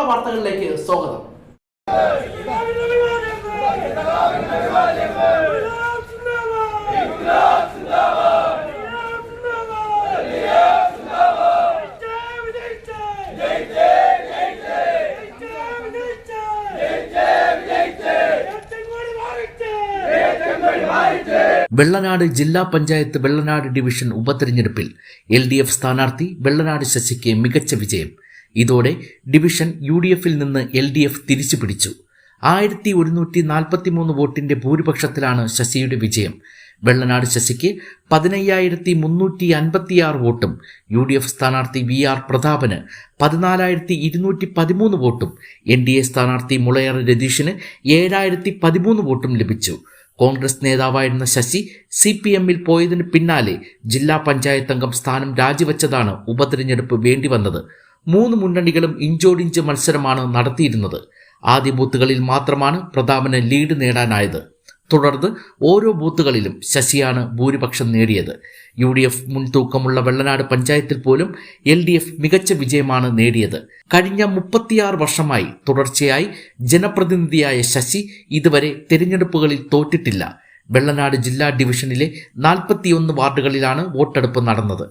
വാർത്തകളിലേക്ക് സ്വാഗതം. വെള്ളനാട് ജില്ലാ പഞ്ചായത്ത് വെള്ളനാട് ഡിവിഷൻ ഉപതെരഞ്ഞെടുപ്പിൽ LDF സ്ഥാനാർത്ഥി വെള്ളനാട് ശശിക്ക് മികച്ച വിജയം. ഇതോടെ ഡിവിഷൻ UDFിൽ നിന്ന് LDF തിരിച്ചുപിടിച്ചു. 1143 വോട്ടിന്റെ ഭൂരിപക്ഷത്തിലാണ് ശശിയുടെ വിജയം. വെള്ളനാട് ശശിക്ക് 15,356 വോട്ടും UDF സ്ഥാനാർത്ഥി VR പ്രതാപന് 14,213 വോട്ടും NDA സ്ഥാനാർത്ഥി മുളയർ രതീഷിന് 7,013 വോട്ടും ലഭിച്ചു. കോൺഗ്രസ് നേതാവായിരുന്ന ശശി CPMൽ പോയതിന് പിന്നാലെ ജില്ലാ പഞ്ചായത്ത് അംഗം സ്ഥാനം രാജിവെച്ചതാണ് ഉപതെരഞ്ഞെടുപ്പ് വേണ്ടിവന്നത്. 3 മുന്നണികളും ഇഞ്ചോടിഞ്ച് മത്സരമാണ് നടത്തിയിരുന്നത്. ആദ്യ ബൂത്തുകളിൽ മാത്രമാണ് പ്രതാപന് ലീഡ് നേടാനായത്. തുടർന്ന് ഓരോ ബൂത്തുകളിലും ശശിയാണ് ഭൂരിപക്ഷം നേടിയത്. UDF മുൻതൂക്കമുള്ള വെള്ളനാട് പഞ്ചായത്തിൽ പോലും LDF മികച്ച വിജയമാണ് നേടിയത്. കഴിഞ്ഞ 36 വർഷമായി തുടർച്ചയായി ജനപ്രതിനിധിയായ ശശി ഇതുവരെ തെരഞ്ഞെടുപ്പുകളിൽ തോറ്റിട്ടില്ല. വെള്ളനാട് ജില്ലാ ഡിവിഷനിലെ 41 വാർഡുകളിലാണ് വോട്ടെടുപ്പ് നടന്നത്.